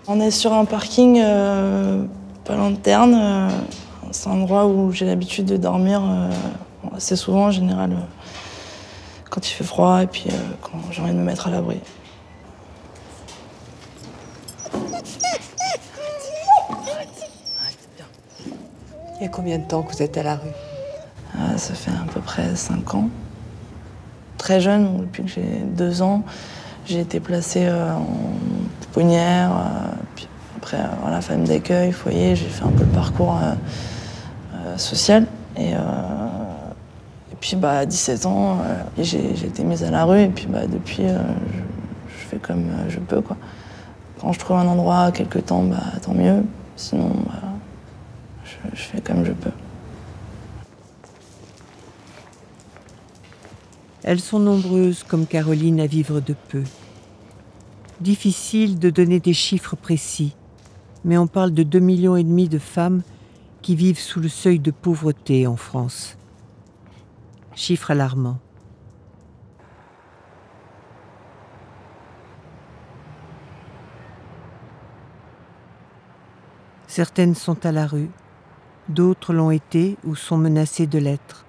On est sur un parking pas loin de Terne. C'est un endroit où j'ai l'habitude de dormir assez souvent en général quand il fait froid et puis quand j'ai envie de me mettre à l'abri. Il y a combien de temps que vous êtes à la rue? Ça fait à peu près 5 ans. Très jeune, depuis que j'ai 2 ans, j'ai été placée en pouponnière, puis après voilà, famille d'accueil, foyer, j'ai fait un peu le parcours social. Et puis à 17 ans, j'ai été mise à la rue et puis depuis, je fais comme je peux, quoi. Quand je trouve un endroit quelque temps, tant mieux. Sinon, je fais comme je peux. Elles sont nombreuses, comme Caroline, à vivre de peu. Difficile de donner des chiffres précis, mais on parle de 2,5 millions de femmes qui vivent sous le seuil de pauvreté en France. Chiffre alarmant. Certaines sont à la rue, d'autres l'ont été ou sont menacées de l'être.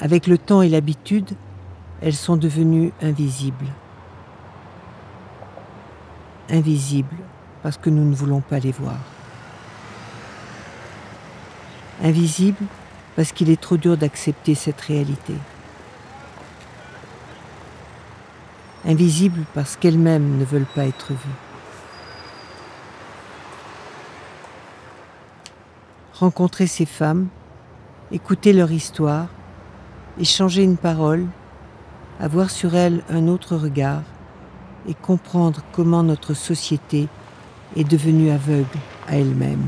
Avec le temps et l'habitude, elles sont devenues invisibles. Invisibles parce que nous ne voulons pas les voir. Invisibles parce qu'il est trop dur d'accepter cette réalité. Invisibles parce qu'elles-mêmes ne veulent pas être vues. Rencontrer ces femmes, écouter leur histoire, échanger une parole, avoir sur elles un autre regard et comprendre comment notre société est devenue aveugle à elle-même.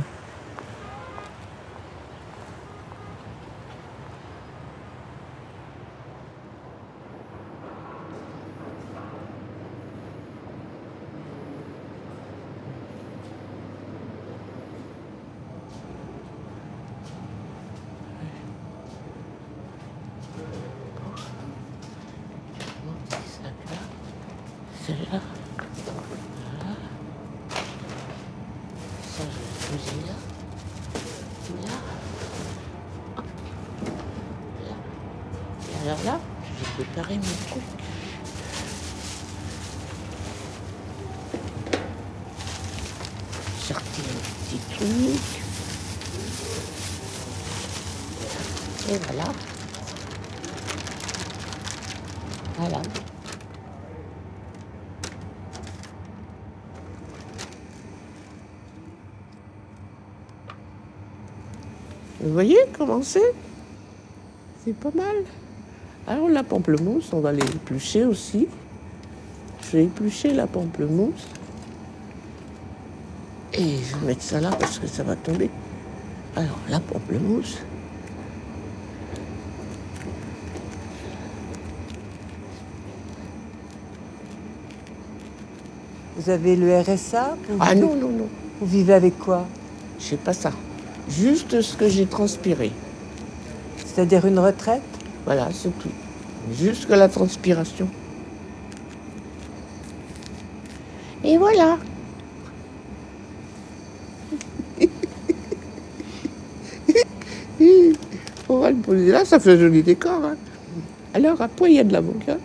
Celle-là. Voilà. Ça, je vais poser là. Là. Là. Et alors là, je vais préparer mon truc. Sortir un petit truc. Et voilà. Voilà. Vous voyez comment c'est? C'est pas mal. Alors la pamplemousse, on va l'éplucher aussi. Je vais éplucher la pamplemousse. Et je vais mettre ça là parce que ça va tomber. Alors la pamplemousse. Vous avez le RSA? Ah non, non, non. Vous vivez avec quoi? Je sais pas ça. Juste ce que j'ai transpiré. C'est-à-dire une retraite? Voilà, c'est tout. Juste que la transpiration. Et voilà. On va le poser là, ça fait un joli décor. Hein. Alors après, il y a de l'avocat.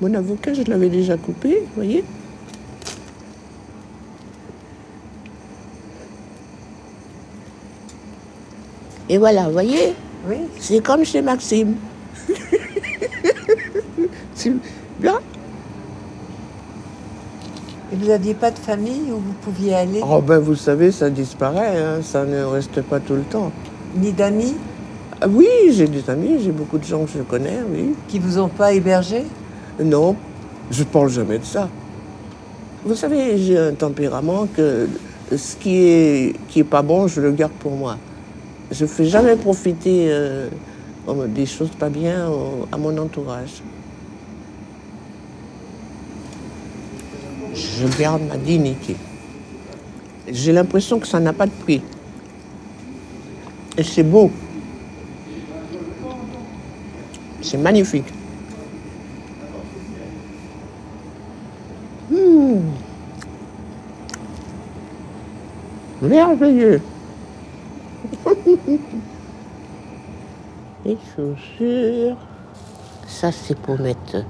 Mon avocat, je l'avais déjà coupé, vous voyez. Et voilà, vous voyez, Oui. c'est comme chez Maxime. C'est bien. Et vous n'aviez pas de famille où vous pouviez aller? Oh ben vous savez, ça disparaît, hein, ça ne reste pas tout le temps. Ni d'amis? Ah oui, j'ai des amis, j'ai beaucoup de gens que je connais, oui. Qui vous ont pas hébergé? Non, je parle jamais de ça. Vous savez, j'ai un tempérament que ce qui est pas bon, je le garde pour moi. Je ne fais jamais profiter des choses pas bien à mon entourage. Je garde ma dignité. J'ai l'impression que ça n'a pas de prix. Et c'est beau. C'est magnifique. Merveilleux. Les chaussures. Ça, c'est pour mettre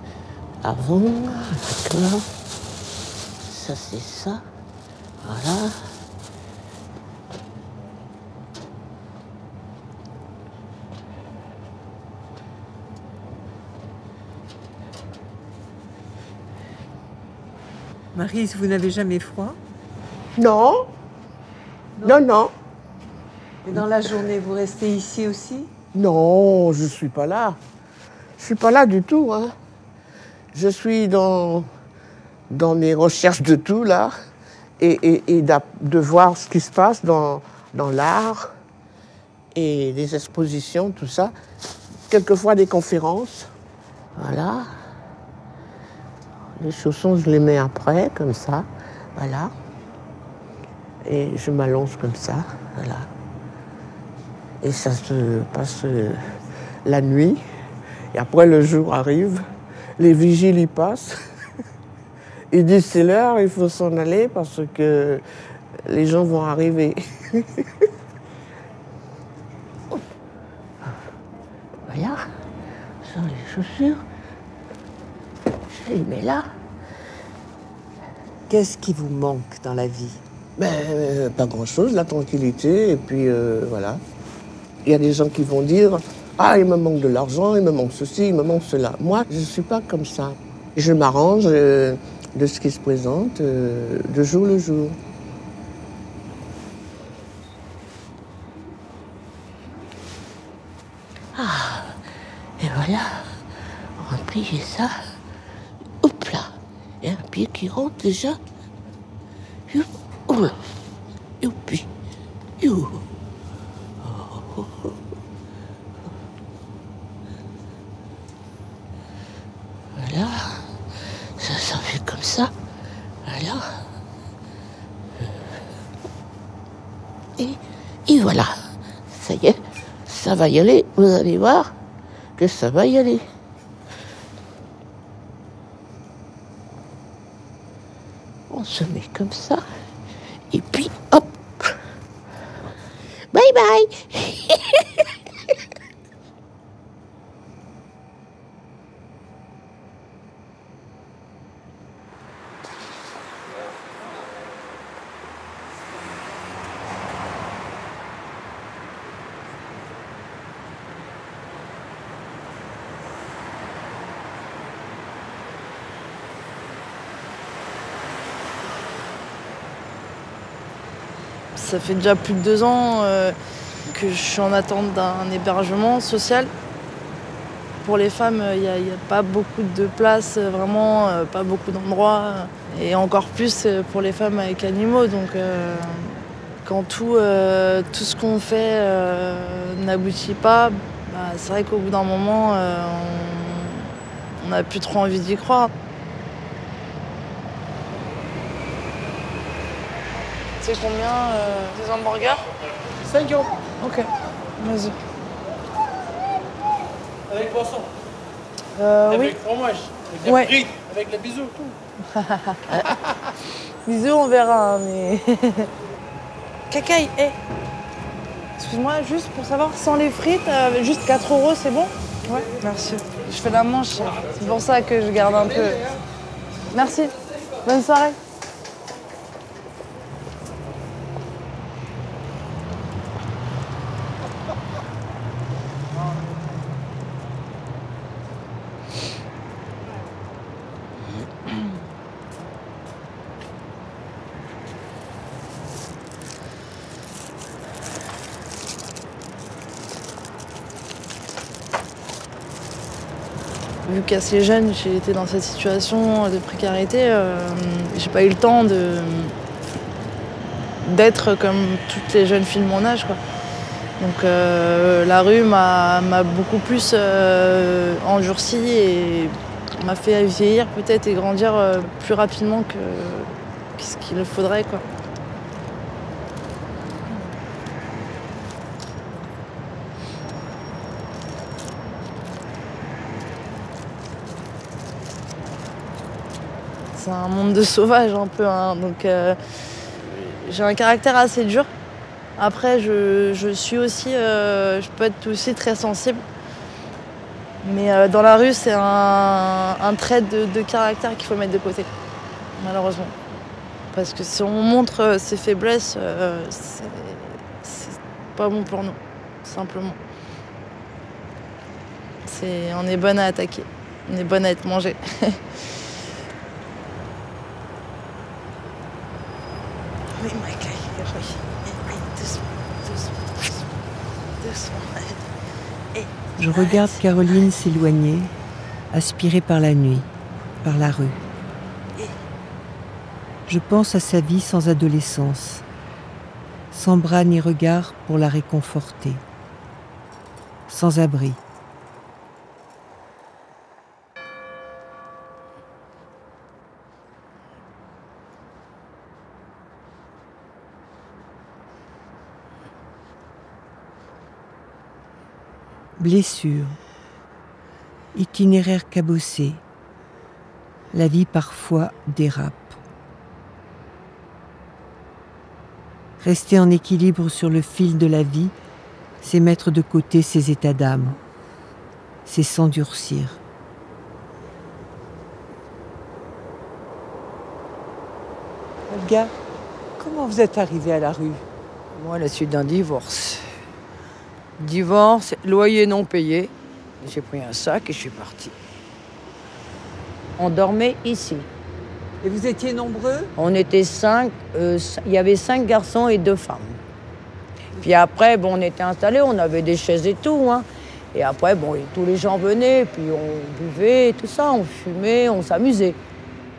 avant. D'accord. Ça, c'est ça. Voilà. Maryse, vous n'avez jamais froid? Non. Non, non. Et dans la journée, vous restez ici aussi? Non, je suis pas là. Je suis pas là du tout, hein. Je suis dans mes recherches de tout, là. Et de voir ce qui se passe dans l'art et les expositions, tout ça. Quelquefois des conférences. Voilà. Les chaussons, je les mets après, comme ça. Voilà. Et je m'allonge comme ça. Voilà. Et ça se passe la nuit. Et après, le jour arrive. Les vigiles y passent. Ils disent c'est l'heure, il faut s'en aller parce que les gens vont arriver. Voilà. Ce sont les chaussures. Je les mets là. Qu'est-ce qui vous manque dans la vie? Pas grand-chose, la tranquillité, et puis voilà. Il y a des gens qui vont dire « Ah, il me manque de l'argent, il me manque ceci, il me manque cela ». Moi, je ne suis pas comme ça. Je m'arrange de ce qui se présente de jour le jour. Ah, et voilà, on va plier ça. Hop là, il y a un pied qui rentre déjà. Youp, oh là, youpi, you. Voilà, ça fait comme ça. Voilà. Et voilà, ça y est, ça va y aller. Vous allez voir que ça va y aller. On se met comme ça. Et puis, hop. Bye bye. Ça fait déjà plus de 2 ans que je suis en attente d'un hébergement social. Pour les femmes, il n'y a pas beaucoup de place, vraiment, pas beaucoup d'endroits. Et encore plus pour les femmes avec animaux. Donc quand tout ce qu'on fait n'aboutit pas, bah, c'est vrai qu'au bout d'un moment, on n'a plus trop envie d'y croire. C'est combien des hamburgers? 5 €. Ok, vas-y. Avec poisson. Oui. Avec fromage. Avec des Ouais. frites. Avec les bisous, tout. Bisous, on verra, hein, mais... Cacaille, hé. Excuse-moi, juste pour savoir, sans les frites, juste 4 €, c'est bon? Ouais, merci. Je fais la manche, c'est pour ça que je garde un peu. Merci, bonne soirée. Vu qu'assez jeune, j'ai été dans cette situation de précarité, j'ai pas eu le temps d'être comme toutes les jeunes filles de mon âge, quoi. Donc la rue m'a beaucoup plus endurcie et m'a fait vieillir peut-être et grandir plus rapidement que ce qu'il faudrait, quoi. c'est un monde de sauvages un peu, hein, donc j'ai un caractère assez dur. Après, je suis aussi, je peux être aussi très sensible. Mais dans la rue, c'est un trait de caractère qu'il faut mettre de côté, malheureusement. Parce que si on montre ses faiblesses, c'est pas bon pour nous, simplement. On est bonne à attaquer, on est bonne à être mangé. Oui, Michael, oui. Doucement. Je regarde Caroline s'éloigner, aspirée par la nuit, par la rue. Je pense à sa vie sans adolescence, sans bras ni regard pour la réconforter, sans abri. Blessure, itinéraire cabossé, la vie parfois dérape. Rester en équilibre sur le fil de la vie, c'est mettre de côté ses états d'âme, c'est s'endurcir. Olga, comment vous êtes arrivée à la rue? Moi, à la suite d'un divorce. Divorce, loyer non payé. J'ai pris un sac et je suis partie. On dormait ici. Et vous étiez nombreux? On était 5, il y avait 5 garçons et 2 femmes. Puis après, bon, on était installés, on avait des chaises et tout, hein. Et après, bon, tous les gens venaient, puis on buvait, tout ça, on fumait, on s'amusait.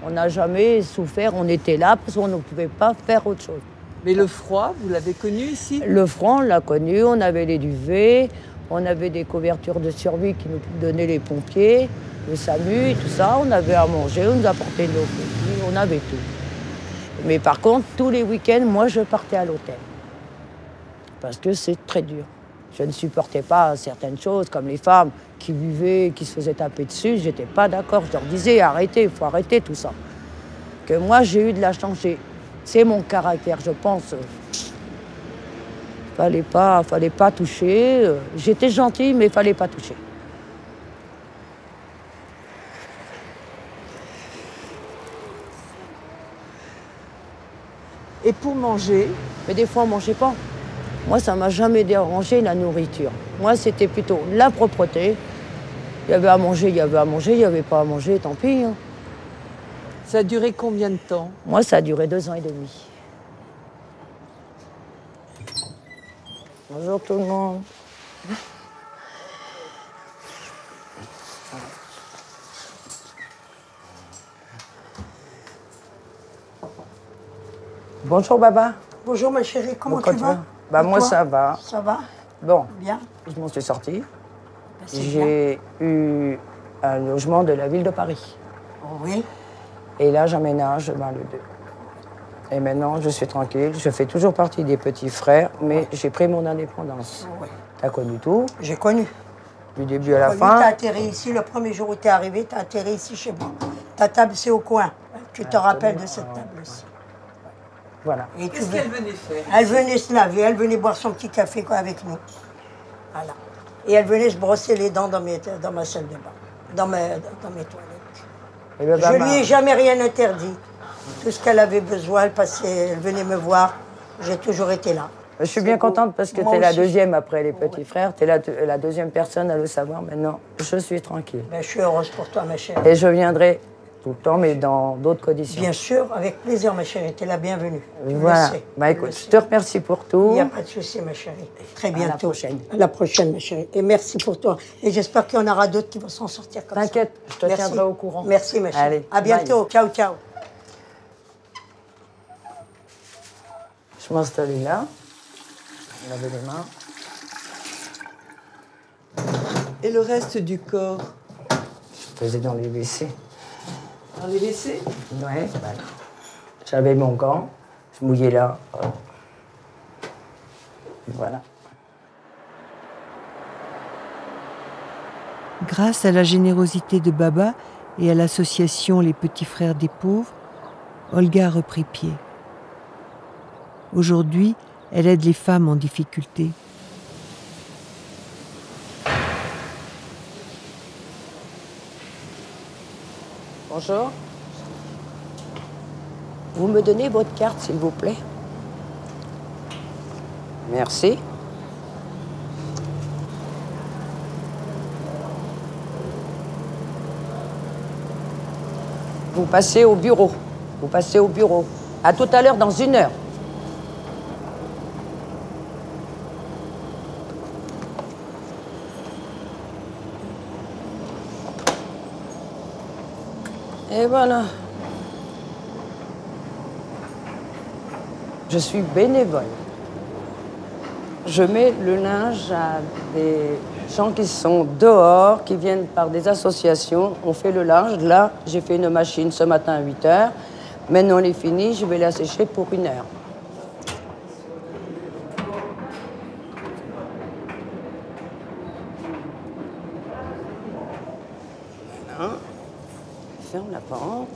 On n'a jamais souffert, on était là parce qu'on ne pouvait pas faire autre chose. Mais le froid, vous l'avez connu ici? Le froid, on l'a connu, on avait les duvets, on avait des couvertures de survie qui nous donnaient les pompiers, le SAMU, tout ça, on avait à manger, on nous apportait nos petits, on avait tout. Mais par contre, tous les week-ends, moi, je partais à l'hôtel. Parce que c'est très dur. Je ne supportais pas certaines choses, comme les femmes qui buvaient, qui se faisaient taper dessus, j'étais pas d'accord. Je leur disais, arrêtez, il faut arrêter tout ça. Que moi, j'ai eu de la chance. C'est mon caractère, je pense. Fallait pas toucher. J'étais gentille, mais fallait pas toucher. Et pour manger? Mais des fois, on mangeait pas. Moi, ça m'a jamais dérangé la nourriture. Moi, c'était plutôt la propreté. Il y avait à manger, il y avait à manger, il n'y avait pas à manger, tant pis. Hein. Ça a duré combien de temps? Moi, ça a duré 2 ans et demi. Bonjour tout le monde. Bonjour Baba. Bonjour ma chérie, comment tu vas? Bah moi ça va. Ça va? Bon, Bien. je m'en suis sortie. Ben, c'est bien. J'ai eu un logement de la ville de Paris. Oh, oui. Et là j'emménage ben, le 2. Et maintenant je suis tranquille. Je fais toujours partie des petits frères, mais j'ai pris mon indépendance. Oui. T'as connu tout, J'ai connu. du début à la T'as fin. atterri ici, le premier jour où t'es arrivé, t'as atterri ici chez moi. Ta table, c'est au coin. Tu te rappelles de cette table-ci. Voilà. Et tu Qu'est-ce veux- qu'elle venait faire? Elle venait se laver, elle venait boire son petit café quoi, avec nous. Voilà. Et elle venait se brosser les dents dans ma salle de bain, dans mes toilettes. Et le Je Baba, lui ai jamais rien interdit. Tout ce qu'elle avait besoin, elle venait me voir. J'ai toujours été là. je suis bien contente parce que Moi t'es la aussi. deuxième après les petits frères. T'es la deuxième personne à le savoir maintenant. Je suis tranquille. Ben, je suis heureuse pour toi, ma chérie. Et je viendrai tout le temps, mais dans d'autres conditions. Bien sûr, avec plaisir, ma chérie. T'es la bienvenue. Tu le Voilà. sais. Bah Tu écoute, le je sais. te remercie pour tout. Il n'y a pas de souci, ma chérie. Très la bientôt. prochaine. À la prochaine, ma chérie. Et merci pour toi. Et j'espère qu'il y en aura d'autres qui vont s'en sortir comme ça. T'inquiète, je te Merci. tiendrai au courant. Merci, ma chérie. Allez, à bientôt. bye. Ciao, ciao. Je m'installe là. Laver les mains. Et le reste du corps? Je faisais dans les WC. Dans les WC? Ouais, voilà. J'avais mon gant, je mouillais là. Voilà. Grâce à la générosité de Baba et à l'association Les Petits Frères des Pauvres, Olga a repris pied. Aujourd'hui, elle aide les femmes en difficulté. Bonjour. Vous me donnez votre carte, s'il vous plaît? Merci. Vous passez au bureau. Vous passez au bureau. À tout à l'heure, dans 1 heure. Et voilà. Je suis bénévole. Je mets le linge à des gens qui sont dehors, qui viennent par des associations. On fait le linge. Là, j'ai fait une machine ce matin à 8 heures. Maintenant, elle est finie. Je vais la sécher pour 1 heure. Voilà. Ferme la porte.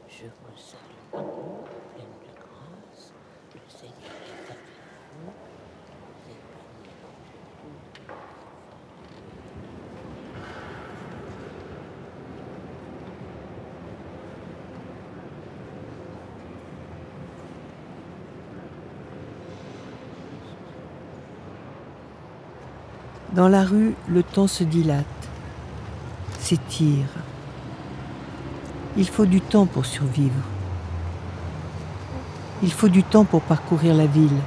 Je vous salue, Marie, pleine de grâce, le Seigneur est avec vous. Vous êtes bénie entre toutes les femmes. Dans la rue, le temps se dilate, s'étire. Il faut du temps pour survivre. Il faut du temps pour parcourir la ville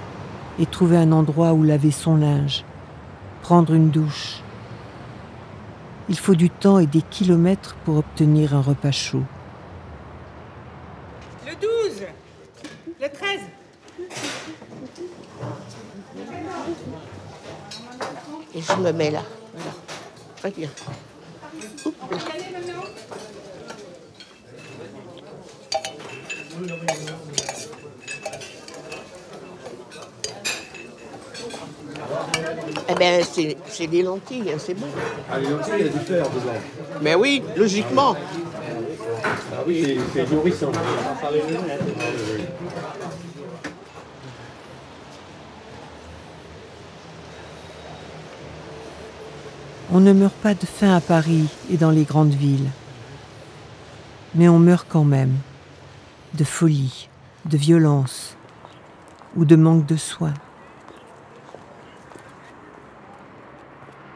et trouver un endroit où laver son linge, prendre une douche. Il faut du temps et des kilomètres pour obtenir un repas chaud. Le 12, le 13. Et je me mets là. Voilà. Très bien. Oups, là. Eh bien, c'est des lentilles, hein, c'est bon. Ah, les lentilles, il y a du fer dedans. Mais oui, logiquement. Ah oui, c'est nourrissant. On ne meurt pas de faim à Paris et dans les grandes villes. Mais on meurt quand même de folie, de violence ou de manque de soins.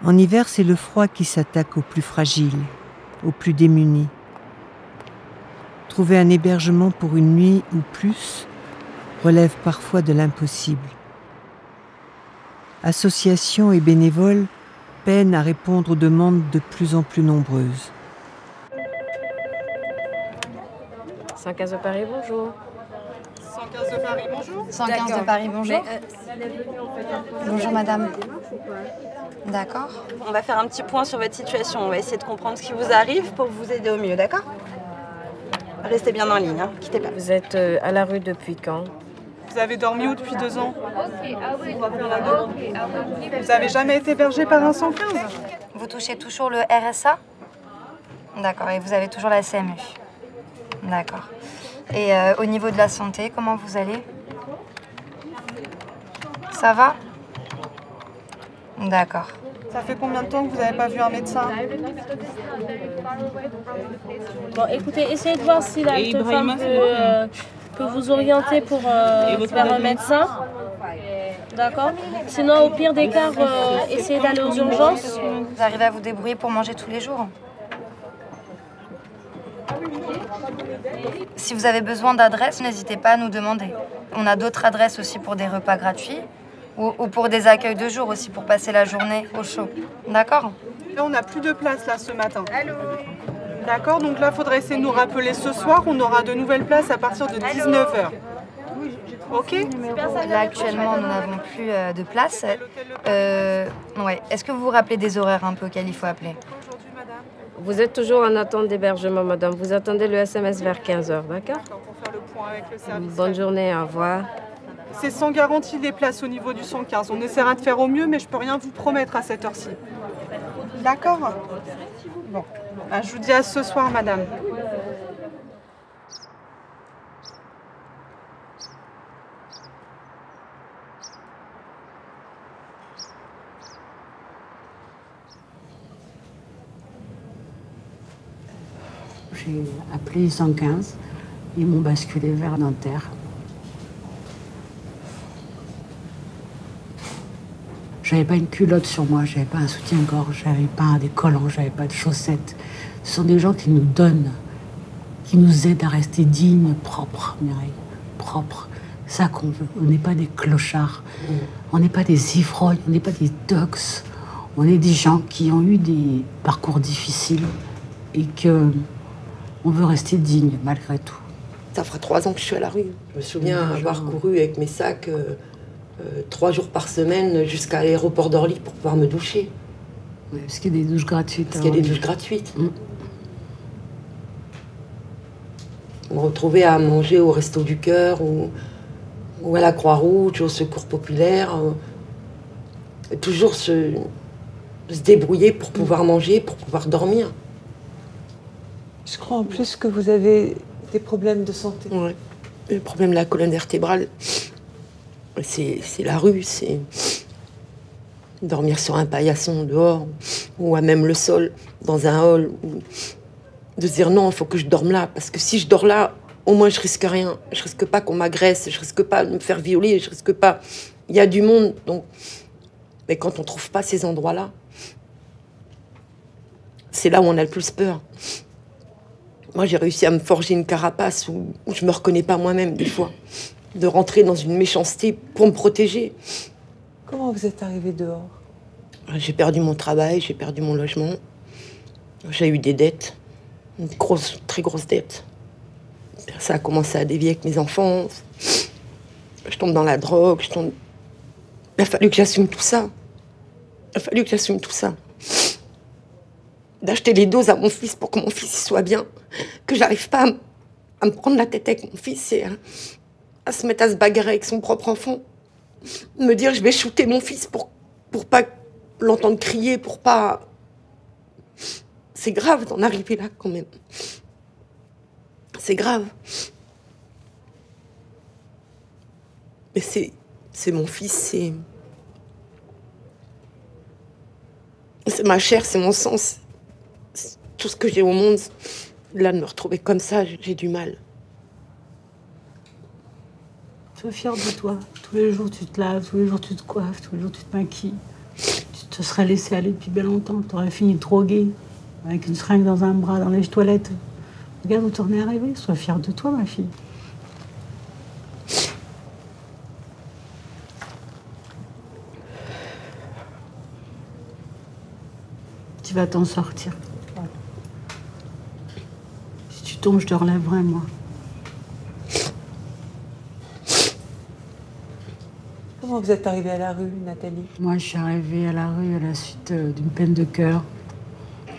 En hiver, c'est le froid qui s'attaque aux plus fragiles, aux plus démunis. Trouver un hébergement pour une nuit ou plus relève parfois de l'impossible. Associations et bénévoles peinent à répondre aux demandes de plus en plus nombreuses. 115 de Paris, bonjour. 115 de Paris, bonjour. 115 de Paris, bonjour. Bonjour madame. D'accord. On va faire un petit point sur votre situation. On va essayer de comprendre ce qui vous arrive pour vous aider au mieux, d'accord? Restez bien en ligne, hein. Quittez pas. Vous êtes à la rue depuis quand? Vous avez dormi où depuis 2 ans? Vous avez jamais été hébergé par un 115? Vous touchez toujours le RSA? D'accord, et vous avez toujours la CMU? D'accord. Et au niveau de la santé, comment vous allez? Ça va? D'accord. Ça fait combien de temps que vous n'avez pas vu un médecin? Bon, écoutez, essayez de voir si la femme peut vous orienter pour vers un médecin. D'accord. Sinon, au pire des cas, essayez d'aller aux urgences. Vous arrivez à vous débrouiller pour manger tous les jours? Si vous avez besoin d'adresses, n'hésitez pas à nous demander. On a d'autres adresses aussi pour des repas gratuits ou pour des accueils de jour aussi pour passer la journée au chaud. D'accord? Là, on n'a plus de place là ce matin. D'accord, donc là, il faudrait essayer de nous rappeler ce soir. On aura de nouvelles places à partir de 19h. Ok? Là, actuellement, nous n'avons plus de place. Ouais. Est-ce que vous vous rappelez des horaires un peu auxquels il faut appeler? Vous êtes toujours en attente d'hébergement, madame. Vous attendez le SMS vers 15h, d'accord? Pour faire le point avec le service. Bonne journée, au revoir. C'est sans garantie les places au niveau du 115. On essaiera de faire au mieux, mais je peux rien vous promettre à cette heure-ci. D'accord? Bon. Ah, je vous dis à ce soir, madame. J'ai appelé 115, ils m'ont basculé vers Nanterre. J'avais pas une culotte sur moi, j'avais pas un soutien-gorge, j'avais pas des collants, j'avais pas de chaussettes. Ce sont des gens qui nous donnent, qui nous aident à rester dignes, propres, Mireille, propres. C'est ça qu'on veut. On n'est pas des clochards, on n'est pas des ivrognes, on n'est pas des dogs. On est des gens qui ont eu des parcours difficiles et que on veut rester digne malgré tout. Ça fera 3 ans que je suis à la rue. Je me souviens avoir couru avec mes sacs 3 jours par semaine jusqu'à l'aéroport d'Orly pour pouvoir me doucher. Oui, parce qu'il y a des douches gratuites. Parce qu'il y a des douches gratuites. On me retrouvait à manger au Resto du Cœur ou à la Croix-Rouge, au Secours Populaire. Toujours se débrouiller pour pouvoir manger, pour pouvoir dormir. Je crois en plus que vous avez des problèmes de santé. Oui. Le problème de la colonne vertébrale, c'est la rue, c'est dormir sur un paillasson dehors, ou à même le sol, dans un hall. De se dire non, il faut que je dorme là, parce que si je dors là, au moins je risque rien. Je risque pas qu'on m'agresse, je risque pas de me faire violer, je risque pas... Il y a du monde, donc... Mais quand on trouve pas ces endroits-là, c'est là où on a le plus peur. Moi, j'ai réussi à me forger une carapace où je me reconnais pas moi-même, des fois. De rentrer dans une méchanceté pour me protéger. Comment vous êtes arrivé dehors? J'ai perdu mon travail, j'ai perdu mon logement. J'ai eu des dettes. Une grosse, très grosse dette. Ça a commencé à dévier avec mes enfants. Je tombe dans la drogue, Il a fallu que j'assume tout ça. Il a fallu que j'assume tout ça. D'acheter les doses à mon fils pour que mon fils soit bien. Que j'arrive pas à me prendre la tête avec mon fils et à se mettre à se bagarrer avec son propre enfant. Me dire je vais shooter mon fils pour pas l'entendre crier, pour pas... C'est grave d'en arriver là quand même. C'est grave. Mais c'est mon fils, c'est ma chair, c'est mon sang. C'est tout ce que j'ai au monde. Là, de me retrouver comme ça, j'ai du mal. Sois fière de toi. Tous les jours, tu te laves, tous les jours, tu te coiffes, tous les jours, tu te maquilles. Tu te serais laissé aller depuis bien longtemps. Tu aurais fini droguée, avec une seringue dans un bras, dans les toilettes. Regarde où t'en es arrivée. Sois fière de toi, ma fille. Tu vas t'en sortir. Si tu tombes, je te relèverai, moi. Comment vous êtes arrivée à la rue, Nathalie? Moi, je suis arrivée à la rue à la suite d'une peine de cœur.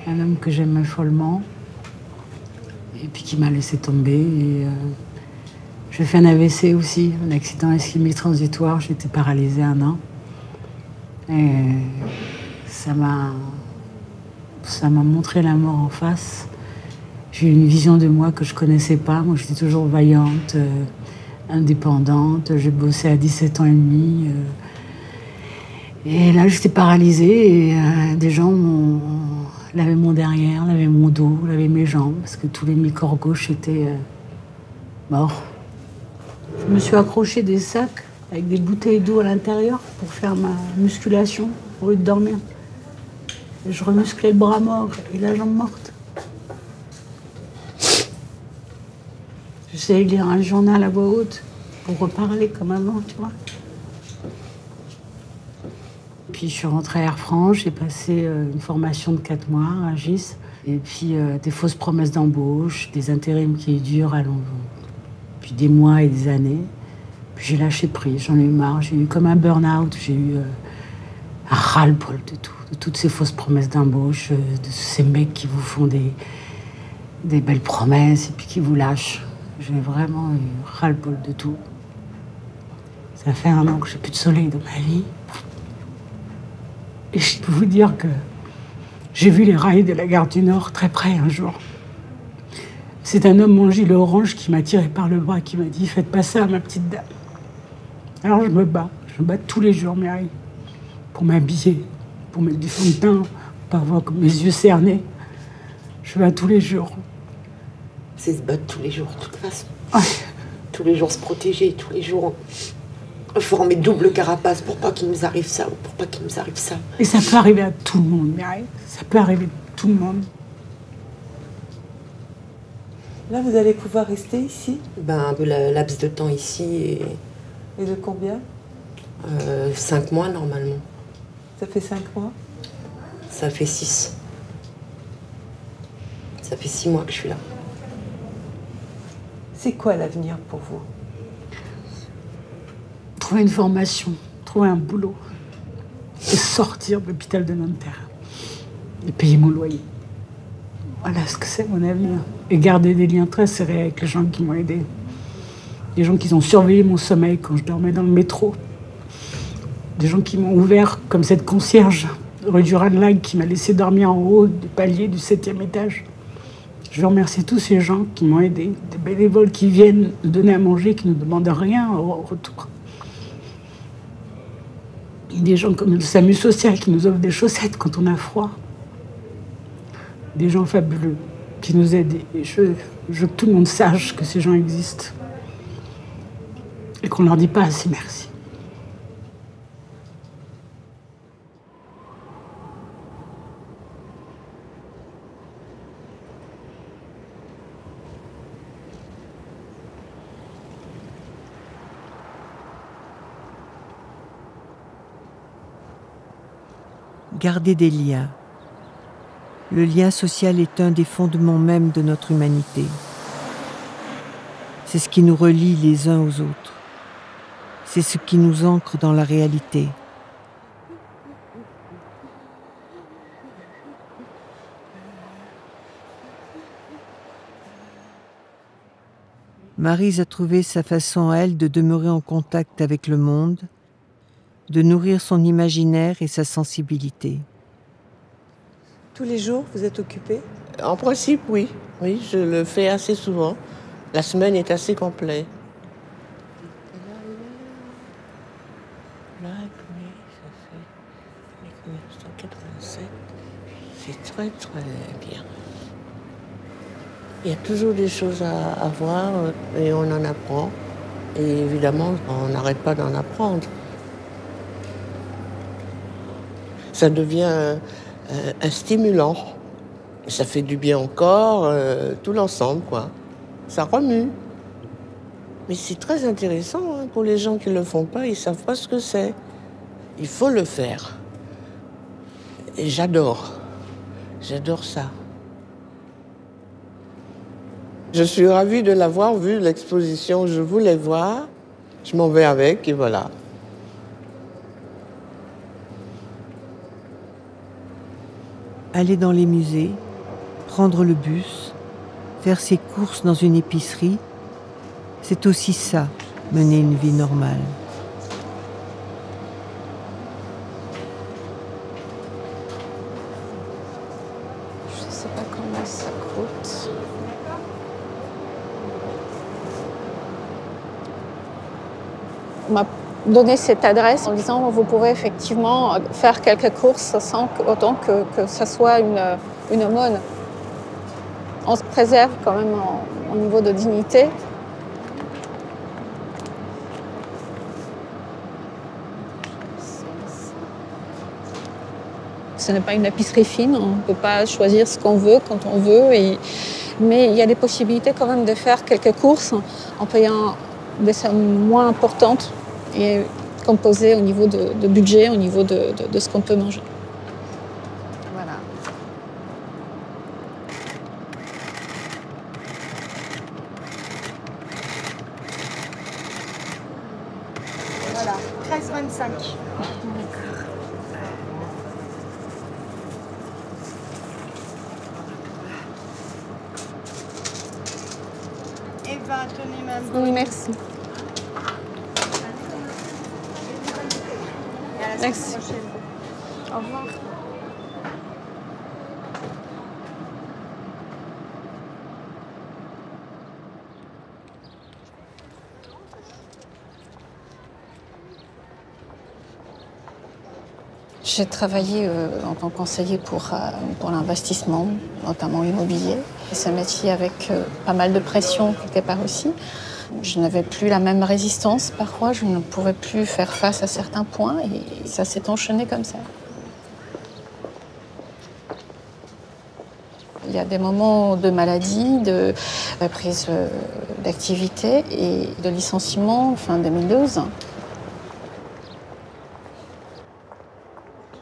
Un homme que j'aimais follement. Et puis qui m'a laissé tomber. Et j'ai fait un AVC aussi, un accident ischémique transitoire. J'étais paralysée 1 an. Et ça m'a montré la mort en face. J'ai eu une vision de moi que je connaissais pas. Moi, j'étais toujours vaillante, indépendante. J'ai bossé à 17 ans et demi. Et là, j'étais paralysée et des gens lavaient mon derrière, lavaient mon dos, lavaient mes jambes, parce que tous les mi-corps gauche étaient morts. Je me suis accrochée des sacs avec des bouteilles d'eau à l'intérieur pour faire ma musculation, au lieu de dormir. Et je remusclais le bras mort et la jambe morte. J'essayais de lire un journal à voix haute pour reparler comme avant, tu vois. Puis je suis rentrée à Air France, j'ai passé une formation de 4 mois à GIS. Et puis des fausses promesses d'embauche, des intérims qui durent puis des mois et des années. Puis j'ai lâché prise, j'en ai eu marre. J'ai eu comme un burn-out, j'ai eu un ras-le-bol de tout. De toutes ces fausses promesses d'embauche, de ces mecs qui vous font des belles promesses et puis qui vous lâchent. J'ai vraiment eu ras-le-bol de tout. Ça fait 1 an que j'ai plus de soleil dans ma vie. Et je peux vous dire que j'ai vu les rails de la gare du Nord très près un jour. C'est un homme en gilet orange qui m'a tiré par le bras, qui m'a dit « Faites pas ça, ma petite dame ». Alors je me bats tous les jours, Mireille, pour m'habiller, pour mettre du fond de teint, pour pas avoir comme mes yeux cernés. Je bats tous les jours. C'est se battre tous les jours, de toute façon. Ouais. Tous les jours se protéger, tous les jours former double carapace pour pas qu'il nous arrive ça ou pour pas qu'il nous arrive ça. Et ça peut arriver à tout le monde, Mireille. Ça peut arriver à tout le monde. Là, vous allez pouvoir rester ici? Ben, le laps de temps ici est... Et de combien? 5 mois, normalement. Ça fait 5 mois? Ça fait 6. Ça fait 6 mois que je suis là. C'est quoi l'avenir pour vous? Trouver une formation, trouver un boulot, et sortir de l'hôpital de Nanterre, et payer mon loyer. Voilà ce que c'est mon avenir. Et garder des liens très serrés avec les gens qui m'ont aidé. Des gens qui ont surveillé mon sommeil quand je dormais dans le métro. Des gens qui m'ont ouvert, comme cette concierge, rue du Ranelagh, qui m'a laissé dormir en haut du palier du 7e étage. Je veux remercier tous ces gens qui m'ont aidé, des bénévoles qui viennent nous donner à manger, qui ne nous demandent rien au retour. Et des gens comme le SAMU social qui nous offre des chaussettes quand on a froid. Des gens fabuleux qui nous aident. Et je veux que tout le monde sache que ces gens existent. Et qu'on leur dit pas assez merci. Garder des liens. Le lien social est un des fondements même de notre humanité. C'est ce qui nous relie les uns aux autres. C'est ce qui nous ancre dans la réalité. Maryse a trouvé sa façon à elle de demeurer en contact avec le monde, de nourrir son imaginaire et sa sensibilité. Tous les jours, vous êtes occupée? En principe, oui. Oui, je le fais assez souvent. La semaine est assez complète. Là, ça fait 1987. C'est très, très bien. Il y a toujours des choses à voir et on en apprend. Et évidemment, on n'arrête pas d'en apprendre. Ça devient un stimulant. Ça fait du bien au corps, tout l'ensemble, quoi. Ça remue. Mais c'est très intéressant hein, pour les gens qui ne le font pas, ils ne savent pas ce que c'est. Il faut le faire. Et j'adore. J'adore ça. Je suis ravie de l'avoir vue, l'exposition. Je voulais voir. Je m'en vais avec et voilà. Aller dans les musées, prendre le bus, faire ses courses dans une épicerie, c'est aussi ça, mener une vie normale. Je sais pas comment ça coûte. donné cette adresse en disant vous pourrez effectivement faire quelques courses sans autant que ça soit une aumône. On se préserve quand même au niveau de dignité. Ce n'est pas une épicerie fine, on ne peut pas choisir ce qu'on veut quand on veut. Mais il y a des possibilités quand même de faire quelques courses en payant des sommes moins importantes et composées au niveau de budget, au niveau de ce qu'on peut manger. Voilà. Voilà, 13,25. Eva, tenez même. Oui, merci. Merci. Au revoir. J'ai travaillé en tant que conseiller pour l'investissement, notamment immobilier. C'est un métier avec pas mal de pression quelque part aussi. Je n'avais plus la même résistance parfois, je ne pouvais plus faire face à certains points et ça s'est enchaîné comme ça. Il y a des moments de maladie, de reprise d'activité et de licenciement fin 2012.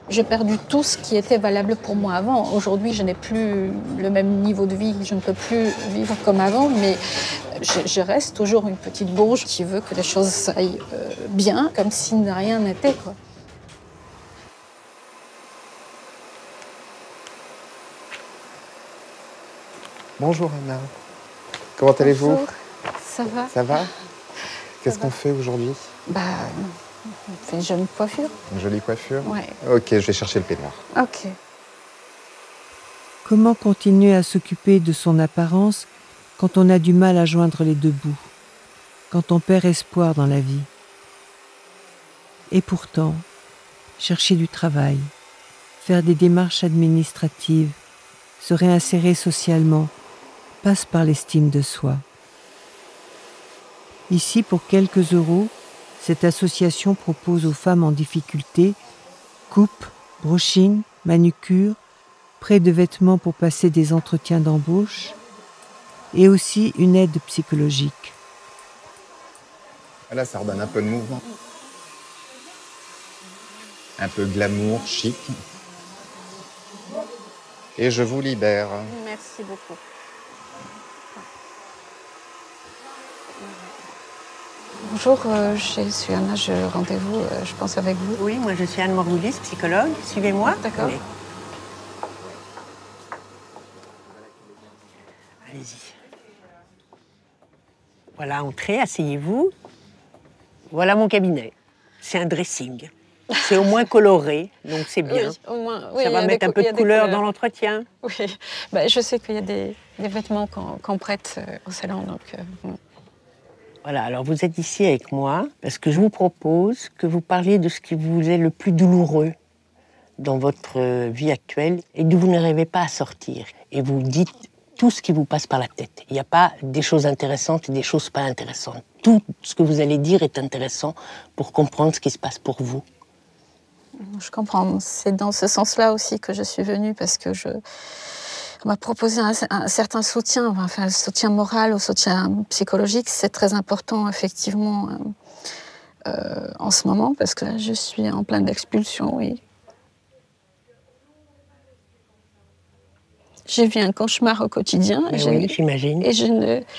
J'ai perdu tout ce qui était valable pour moi avant. Aujourd'hui, je n'ai plus le même niveau de vie, je ne peux plus vivre comme avant, mais je reste toujours une petite bourge qui veut que les choses aillent bien, comme si rien n'était, quoi. Bonjour Anna. Comment allez-vous? Bonjour. Ça va? Ça va? Qu'est-ce qu'on fait aujourd'hui? On fait une jolie coiffure. Une jolie coiffure? Ouais. Ok, je vais chercher le peignoir. Ok. Comment continuer à s'occuper de son apparence quand on a du mal à joindre les deux bouts, quand on perd espoir dans la vie? Et pourtant, chercher du travail, faire des démarches administratives, se réinsérer socialement, passe par l'estime de soi. Ici, pour quelques euros, cette association propose aux femmes en difficulté coupe, brushing, manucure, prêt de vêtements pour passer des entretiens d'embauche et aussi une aide psychologique. Là, ça redonne un peu de mouvement. Un peu glamour, chic. Et je vous libère. Merci beaucoup. Bonjour, je suis Anna, j'ai rendez-vous, je pense, avec vous. Oui, moi je suis Anne Morgoulis, psychologue. Suivez-moi. D'accord. Oui. Allez-y. Voilà, entrez, asseyez-vous. Voilà mon cabinet. C'est un dressing. C'est au moins coloré, donc c'est bien. Oui, au moins, oui, ça va mettre un peu de couleur dans l'entretien. Oui, je sais qu'il y a des vêtements qu'on prête au salon, donc... Voilà, alors vous êtes ici avec moi parce que je vous propose que vous parliez de ce qui vous est le plus douloureux dans votre vie actuelle et que vous n'arrivez pas à sortir. Et vous dites tout ce qui vous passe par la tête. Il n'y a pas des choses intéressantes et des choses pas intéressantes. Tout ce que vous allez dire est intéressant pour comprendre ce qui se passe pour vous. Je comprends. C'est dans ce sens-là aussi que je suis venue parce que on m'a proposé un certain soutien, enfin un soutien moral ou soutien psychologique. C'est très important, effectivement, en ce moment, parce que là, je suis en pleine expulsion, oui. J'ai vu un cauchemar au quotidien. Oui, j'imagine.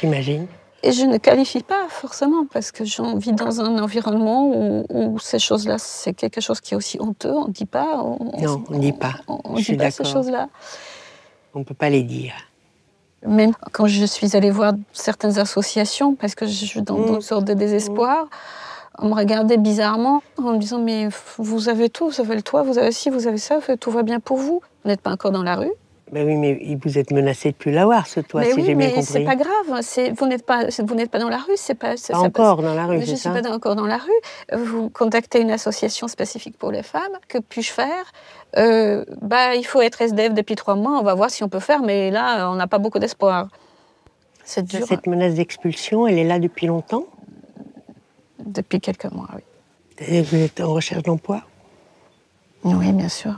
J'imagine. Et je ne qualifie pas forcément, parce que j'en vis dans un environnement où ces choses-là, c'est quelque chose qui est aussi honteux. On ne dit pas. Non, on ne dit pas. On ne dit pas ces choses-là. On ne peut pas les dire. Même quand je suis allée voir certaines associations, parce que je suis dans une sorte de désespoir, on me regardait bizarrement en me disant « Mais vous avez tout, vous avez le toit, vous avez ci, vous avez ça, tout va bien pour vous. Vous n'êtes pas encore dans la rue ?» Ben oui, mais vous êtes menacé de plus l'avoir, ce toit, mais si oui, j'ai bien mais compris. c'est pas grave. Vous n'êtes pas dans la rue. C'est pas encore dans la rue, je c'est suis ça? pas encore dans la rue. Vous contactez une association spécifique pour les femmes. Que puis-je faire? Il faut être SDF depuis 3 mois. On va voir si on peut faire, mais là, on n'a pas beaucoup d'espoir. C'est dur. Cette menace d'expulsion, elle est là depuis longtemps? Depuis quelques mois, oui. Et vous êtes en recherche d'emploi? Oui, bien sûr.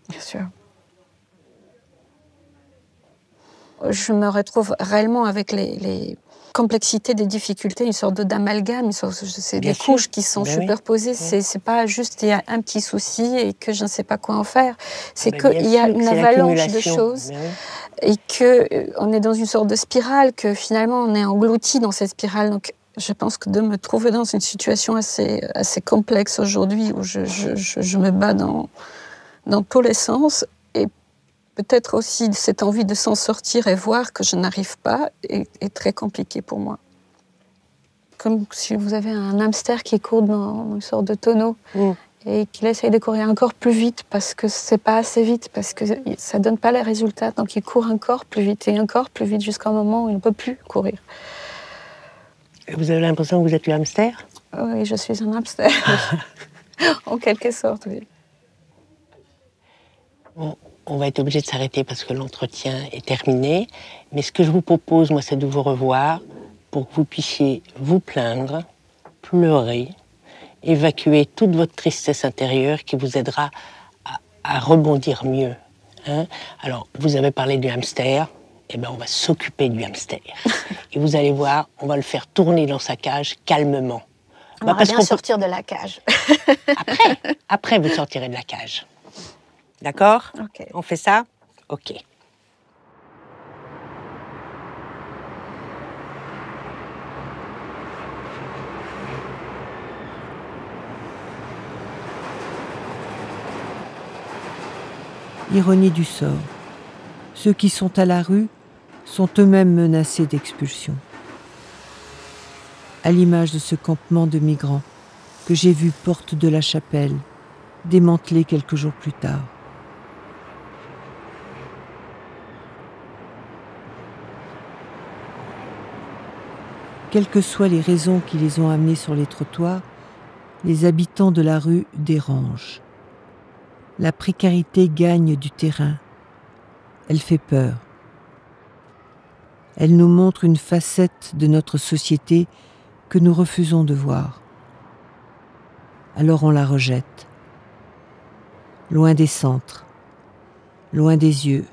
Bien sûr. Je me retrouve réellement avec les complexités des difficultés, une sorte d'amalgame, c'est des couches qui sont superposées. Oui. C'est pas juste il y a un petit souci et que je ne sais pas quoi en faire. C'est qu'il y a une avalanche de choses et qu'on est dans une sorte de spirale, que finalement on est englouti dans cette spirale. Donc je pense que de me trouver dans une situation assez complexe aujourd'hui où je me bats dans tous les sens, et peut-être aussi cette envie de s'en sortir et voir que je n'arrive pas est très compliqué pour moi. Comme si vous avez un hamster qui court dans une sorte de tonneau et qu'il essaye de courir encore plus vite parce que c'est pas assez vite, parce que ça donne pas les résultats. Donc il court encore plus vite et encore plus vite jusqu'à un moment où il ne peut plus courir. Et vous avez l'impression que vous êtes le hamster? Oui, je suis un hamster. En quelque sorte, oui. Bon, on va être obligé de s'arrêter parce que l'entretien est terminé. Mais ce que je vous propose, moi, c'est de vous revoir pour que vous puissiez vous plaindre, pleurer, évacuer toute votre tristesse intérieure qui vous aidera à rebondir mieux. Hein? Alors, vous avez parlé du hamster. Eh bien, on va s'occuper du hamster. Et vous allez voir, on va le faire tourner dans sa cage calmement. On va bien sortir de la cage. Après, vous sortirez de la cage. D'accord? Ok. On fait ça? Ok. Ironie du sort. Ceux qui sont à la rue sont eux-mêmes menacés d'expulsion. À l'image de ce campement de migrants que j'ai vu porte de la Chapelle, démantelé quelques jours plus tard. Quelles que soient les raisons qui les ont amenés sur les trottoirs, les habitants de la rue dérangent. La précarité gagne du terrain. Elle fait peur. Elle nous montre une facette de notre société que nous refusons de voir. Alors on la rejette. Loin des centres, loin des yeux.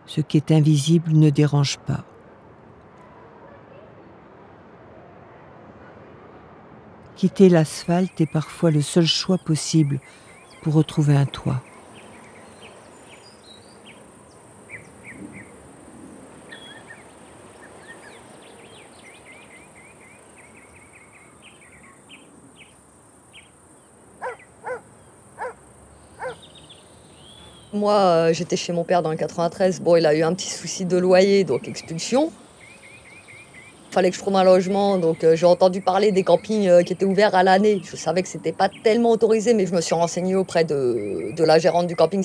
Ce qui est invisible ne dérange pas. Quitter l'asphalte est parfois le seul choix possible pour retrouver un toit. Moi, j'étais chez mon père dans le 93. Bon, il a eu un petit souci de loyer, donc expulsion. Il fallait que je trouve un logement, donc j'ai entendu parler des campings qui étaient ouverts à l'année. Je savais que c'était pas tellement autorisé, mais je me suis renseignée auprès de la gérante du camping.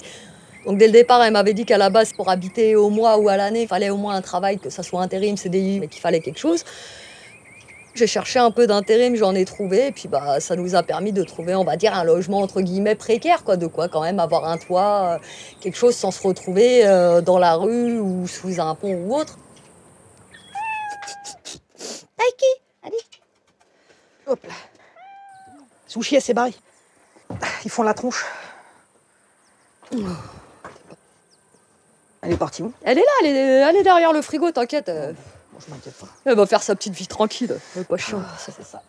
Donc dès le départ, elle m'avait dit qu'à la base, pour habiter au mois ou à l'année, il fallait au moins un travail, que ça soit intérim, CDI, mais qu'il fallait quelque chose. J'ai cherché un peu d'intérim, j'en ai trouvé, et puis ça nous a permis de trouver, on va dire, un logement entre guillemets précaire, quoi, de quoi quand même avoir un toit, quelque chose sans se retrouver dans la rue ou sous un pont ou autre. Taiki, allez. Hop là. Sushi, elle s'est barrée. Ils font la tronche. Elle est partie où? Elle est là, elle est derrière le frigo, t'inquiète. Bon, je m'inquiète pas. Elle va faire sa petite vie tranquille, elle est pas chiant. Ça, c'est ça.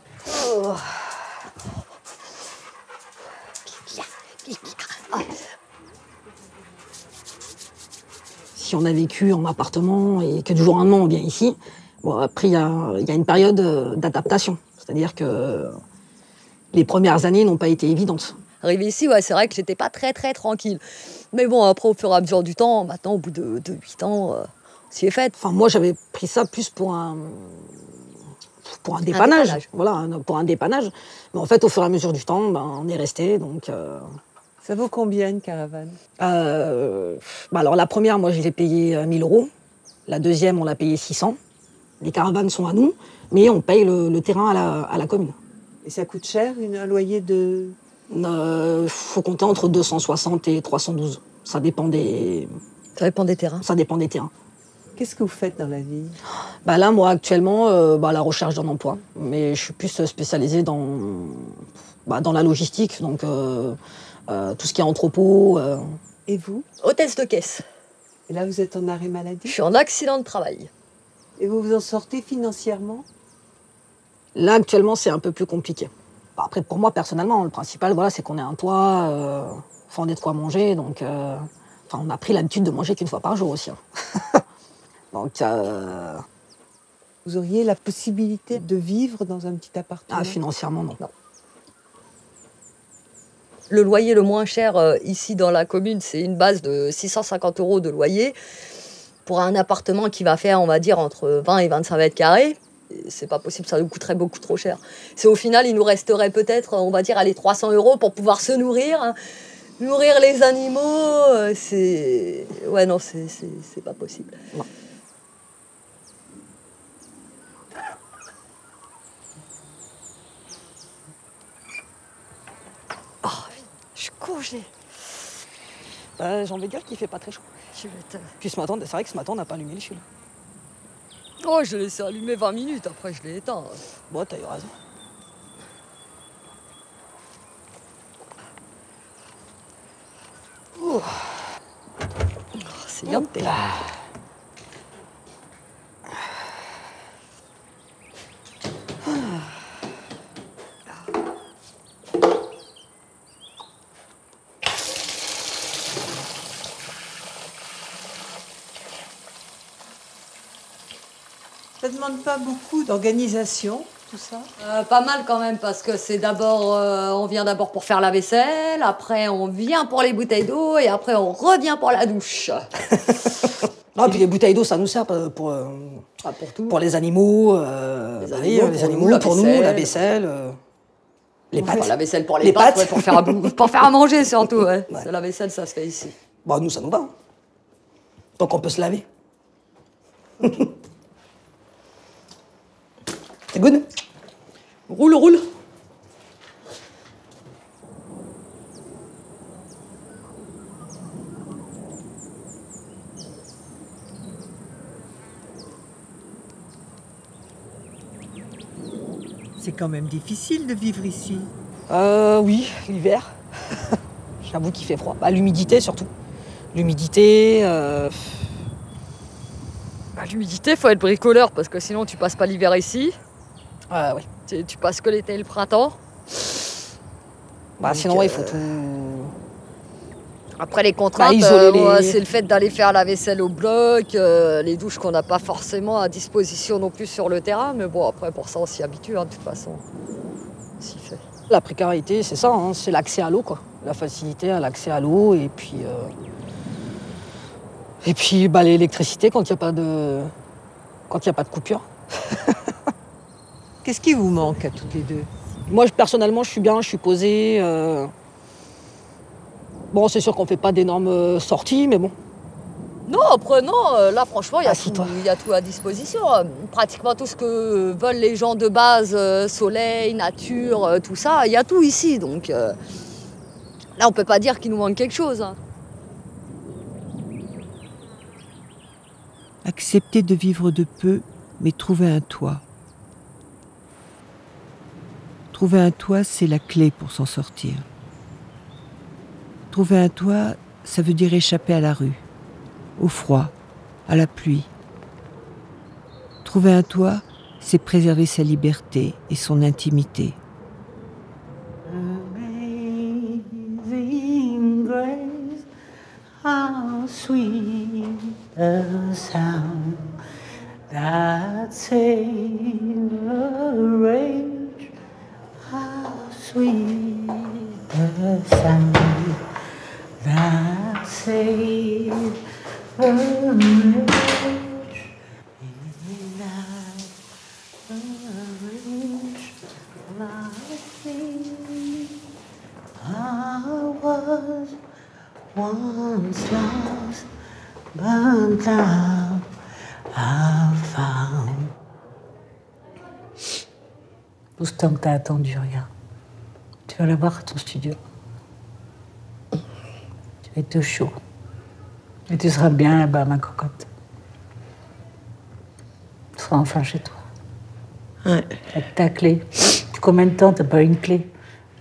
Si on a vécu en appartement et que du jour au lendemain on vient ici, bon, après il y a une période d'adaptation. C'est-à-dire que les premières années n'ont pas été évidentes. Arrivé ici, ouais, c'est vrai que j'étais pas très tranquille. Mais bon, après au fur et à mesure du temps, maintenant au bout de 8 ans, s'y est fait. Enfin, moi j'avais pris ça plus pour un dépannage. Voilà, pour un dépannage. Mais en fait, au fur et à mesure du temps, on est resté, donc... Ça vaut combien une caravane? Alors la première, moi je l'ai payée 1 000 €. La deuxième, on l'a payée 600. Les caravanes sont à nous, mais on paye le terrain à la commune. Et ça coûte cher, un loyer de... Faut compter entre 260 et 312. Ça dépend des terrains. Ça dépend des terrains. Qu'est-ce que vous faites dans la vie? Là, moi, actuellement, la recherche d'un emploi. Mais je suis plus spécialisée dans la logistique, donc tout ce qui est entrepôt. Et vous? Hôtesse de caisse. Et là, vous êtes en arrêt maladie? Je suis en accident de travail. Et vous vous en sortez financièrement? Là, actuellement, c'est un peu plus compliqué. Après, pour moi, personnellement, le principal, c'est qu'on ait un toit, on ait de quoi manger. Donc, on a pris l'habitude de manger qu'1 fois par jour aussi. Donc, vous auriez la possibilité de vivre dans un petit appartement? Financièrement, non. Le loyer le moins cher ici dans la commune, c'est une base de 650 € de loyer pour un appartement qui va faire, on va dire, entre 20 et 25 mètres carrés. C'est pas possible, ça nous coûterait beaucoup trop cher. C'est au final, il nous resterait peut-être, on va dire, 300 € pour pouvoir se nourrir, hein. Nourrir les animaux, c'est... Ouais, non, c'est pas possible. Non. Oh, je suis congelée. J'ai envie de dire qu'il fait pas très chaud. Puis ce matin, c'est vrai que ce matin, on n'a pas allumé le fil. Oh, je l'ai laissé allumer 20 minutes, après je l'ai éteint. Bon, t'as eu raison. Oh, c'est bien de là. Ça ne demande pas beaucoup d'organisation, tout ça? Pas mal quand même, parce que c'est d'abord, on vient d'abord pour faire la vaisselle, après on vient pour les bouteilles d'eau, et après on revient pour la douche. Puis les bouteilles d'eau, ça nous sert pour tout. Pour les animaux, les animaux, pour nous, la vaisselle, les pâtes. La vaisselle pour les pâtes, ouais, pour faire à manger surtout. Ouais. Ouais. La vaisselle, ça se fait ici. Nous, ça nous va. Donc on peut se laver. C'est good? Roule. C'est quand même difficile de vivre ici. Oui, l'hiver. J'avoue qu'il fait froid. L'humidité surtout. L'humidité... L'humidité, faut être bricoleur, parce que sinon tu passes pas l'hiver ici. Oui. Tu passes que l'été et le printemps. Sinon, il faut tout... Après, les contraintes, c'est le fait d'aller faire la vaisselle au bloc, les douches qu'on n'a pas forcément à disposition non plus sur le terrain. Mais bon, après, pour ça, on s'y habitue, de toute façon. On s'y fait. La précarité, c'est ça, c'est l'accès à l'eau, quoi. La facilité à l'accès à l'eau, et puis l'électricité quand il n'y a pas de coupure. Qu'est-ce qui vous manque à toutes les deux? Moi, personnellement, je suis bien, je suis posée. C'est sûr qu'on ne fait pas d'énormes sorties, mais bon. Non, après, non. Là, franchement, il y a tout à disposition. Pratiquement tout ce que veulent les gens de base, soleil, nature, tout ça, il y a tout ici. Donc là, on ne peut pas dire qu'il nous manque quelque chose. Accepter de vivre de peu, mais trouver un toit. Trouver un toit, c'est la clé pour s'en sortir. Trouver un toit, ça veut dire échapper à la rue, au froid, à la pluie. Trouver un toit, c'est préserver sa liberté et son intimité. Amazing grace, how sweet the sound that saved a wretch, how sweet the sound that saved a wretch. I was once lost, but now I found. Tout ce temps que t'as attendu, regarde. Tu vas l'avoir à ton studio. Tu vas être au chaud. Et tu seras bien là-bas, ma cocotte. Tu seras enfin chez toi. Ouais. Avec ta clé. Depuis combien de temps t'as pas une clé,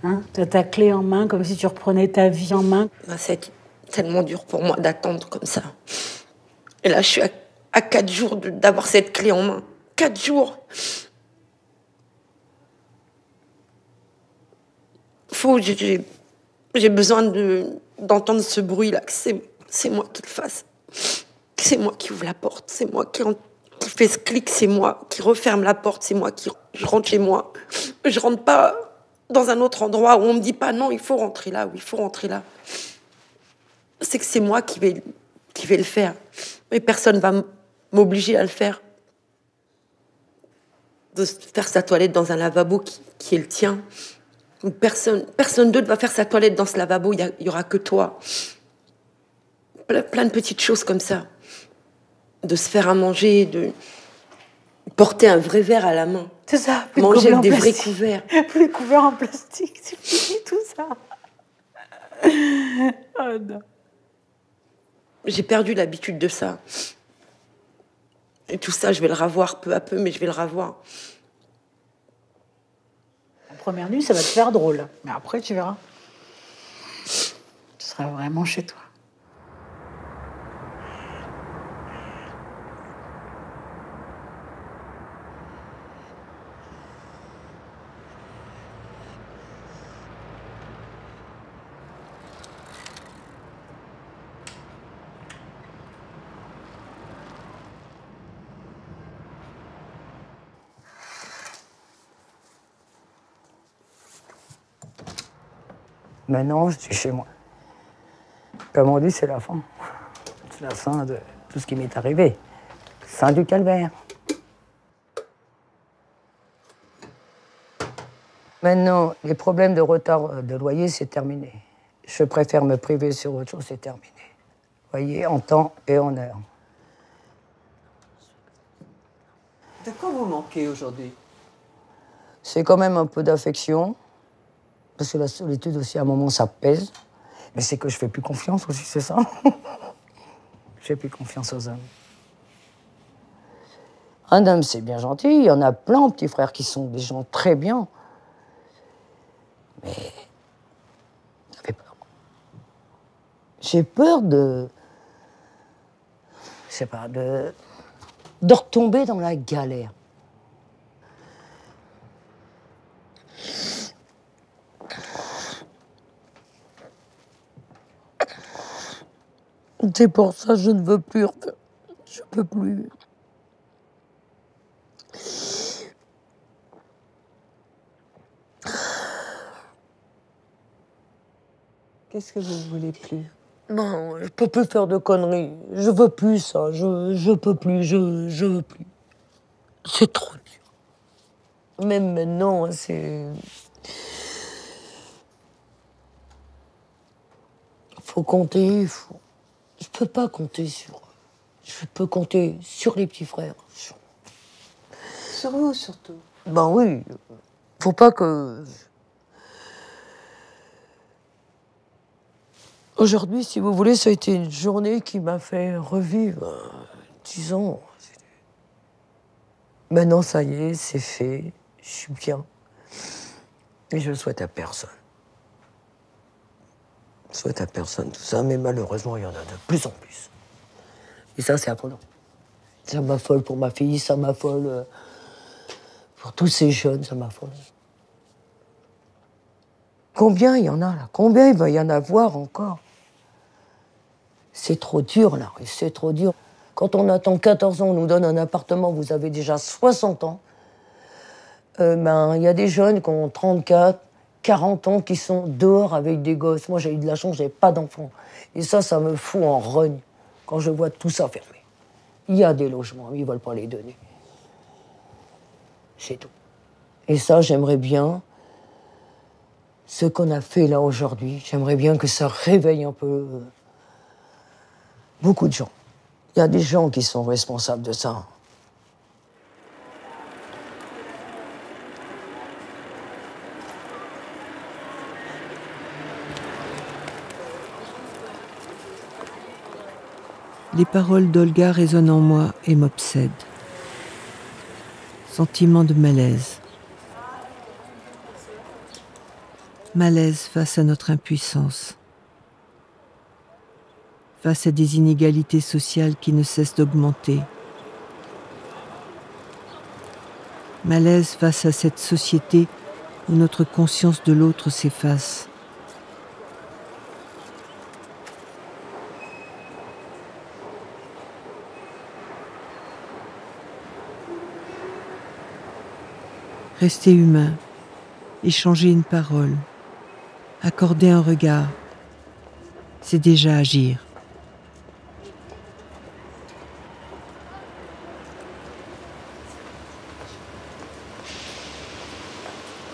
hein? T'as ta clé en main, comme si tu reprenais ta vie en main. C'est tellement dur pour moi d'attendre comme ça. Et là, je suis à 4 jours d'avoir cette clé en main. 4 jours. J'ai besoin d'entendre ce bruit-là, que c'est moi qui le fasse. C'est moi qui ouvre la porte, c'est moi qui fait ce clic, c'est moi qui referme la porte, c'est moi qui je rentre chez moi. Je rentre pas dans un autre endroit où on me dit pas non, il faut rentrer là, ou il faut rentrer là. C'est que c'est moi qui vais le faire. Mais personne va m'obliger à le faire. De faire sa toilette dans un lavabo qui est le tien. Personne d'autre va faire sa toilette dans ce lavabo, il y aura que toi. Plein de petites choses comme ça. De se faire à manger, de porter un vrai verre à la main. C'est ça. Manger avec des vrais couverts. Plus les couverts en plastique, c'est fini tout ça. Oh non. J'ai perdu l'habitude de ça. Et tout ça, je vais le revoir peu à peu, mais je vais le revoir. La première nuit, ça va te faire drôle. Mais après, tu verras. Tu seras vraiment chez toi. Maintenant, je suis chez moi. Comme on dit, c'est la fin. C'est la fin de tout ce qui m'est arrivé. Fin du calvaire. Maintenant, les problèmes de retard de loyer, c'est terminé. Je préfère me priver sur autre chose, c'est terminé. Vous voyez, en temps et en heure. De quoi vous manquez aujourd'hui? C'est quand même un peu d'affection. Parce que la solitude aussi, à un moment, ça pèse. Mais c'est que je fais plus confiance aussi, c'est ça. Je fais plus confiance aux hommes. Un homme, c'est bien gentil. Il y en a plein, petits frères, qui sont des gens très bien. Mais j'avais peur. J'ai peur de... Je sais pas, de retomber dans la galère. C'est pour ça que je ne veux plus. Je peux plus. Qu'est-ce que vous voulez plus? Non, je peux plus faire de conneries. Je veux plus ça. Je peux plus. Je veux plus. C'est trop dur. Même maintenant, c'est... Faut compter, Je peux pas compter sur... Je peux compter sur les petits frères. Sur vous, surtout. Ben oui. Faut pas que... Aujourd'hui, si vous voulez, ça a été une journée qui m'a fait revivre 10 ans. Maintenant, ça y est, c'est fait. Je suis bien. Et je le souhaite à personne. Je souhaite à personne tout ça, mais malheureusement, il y en a de plus en plus. Et ça, c'est affolant. Ça m'affole pour ma fille, ça m'affole pour tous ces jeunes, ça m'affole. Combien il y en a, là? Combien il va y en avoir encore? C'est trop dur, là, c'est trop dur. Quand on attend 14 ans, on nous donne un appartement, vous avez déjà 60 ans. Ben, il y a des jeunes qui ont 34, 40 ans qui sont dehors avec des gosses. Moi, j'ai eu de la chance, j'avais pas d'enfants. Et ça me fout en rogne quand je vois tout ça fermé. Il y a des logements, mais ils veulent pas les donner. C'est tout. Et ça, j'aimerais bien, ce qu'on a fait là aujourd'hui, j'aimerais bien que ça réveille un peu Beaucoup de gens. Il y a des gens qui sont responsables de ça. Les paroles d'Olga résonnent en moi et m'obsèdent. Sentiment de malaise. Malaise face à notre impuissance. Face à des inégalités sociales qui ne cessent d'augmenter. Malaise face à cette société où notre conscience de l'autre s'efface. Rester humain, échanger une parole, accorder un regard, c'est déjà agir.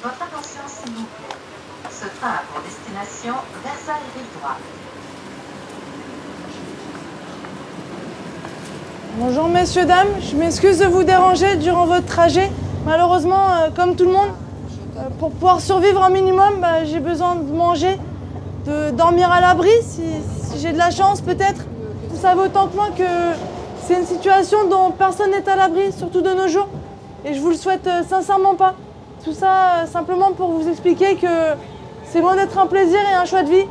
Votre attention s'il vous plaît. Ce train a pour destination Versailles-Rive-Droite. Bonjour messieurs, dames, je m'excuse de vous déranger durant votre trajet. Malheureusement, comme tout le monde, pour pouvoir survivre un minimum, j'ai besoin de manger, de dormir à l'abri, si j'ai de la chance peut-être. Vous savez autant que moi que c'est une situation dont personne n'est à l'abri, surtout de nos jours. Et je vous le souhaite sincèrement pas. Tout ça simplement pour vous expliquer que c'est loin d'être un plaisir et un choix de vie.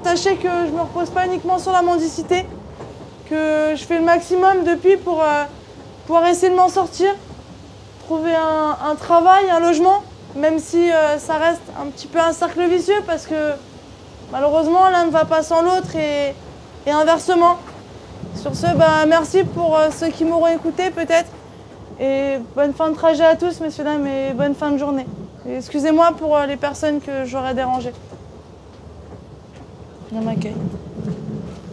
Sachez que je ne me repose pas uniquement sur la mendicité, que je fais le maximum depuis pour pouvoir essayer de m'en sortir, trouver un travail, un logement, même si ça reste un petit peu un cercle vicieux parce que malheureusement l'un ne va pas sans l'autre et inversement. Sur ce, merci pour ceux qui m'auront écouté peut-être et bonne fin de trajet à tous messieurs, dames, et bonne fin de journée. Et excusez-moi pour les personnes que j'aurais dérangées. Bien m'accueille.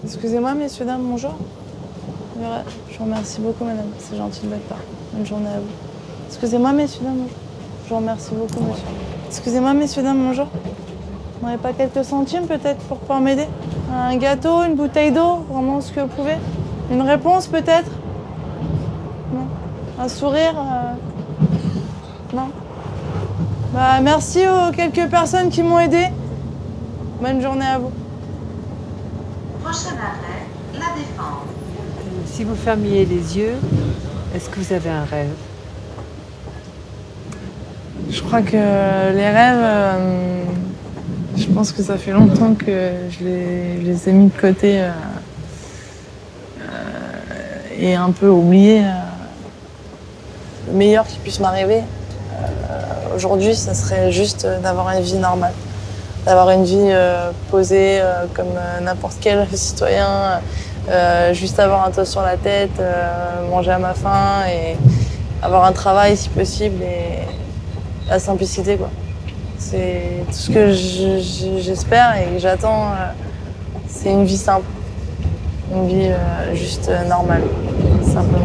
Excusez-moi messieurs, dames, bonjour. Je vous remercie beaucoup madame, c'est gentil de votre part. Bonne journée à vous. Excusez-moi messieurs, dames, bonjour. Je vous remercie beaucoup monsieur. Excusez-moi messieurs, dames, bonjour. Vous n'aurez pas quelques centimes peut-être pour pouvoir m'aider? Un gâteau, une bouteille d'eau, vraiment ce que vous pouvez. Une réponse peut-être? Non. Un sourire? Non. Merci aux quelques personnes qui m'ont aidé. Bonne journée à vous. Prochain arrêt, La Défense. Si vous fermiez les yeux, est-ce que vous avez un rêve? Je crois que les rêves, je pense que ça fait longtemps que je les ai mis de côté et un peu oubliés. Le meilleur qui puisse m'arriver aujourd'hui, ça serait juste d'avoir une vie normale. D'avoir une vie posée comme n'importe quel citoyen, juste avoir un toit sur la tête, manger à ma faim et avoir un travail si possible et la simplicité quoi. C'est tout ce que j'espère et que j'attends, c'est une vie simple, une vie juste normale, simplement.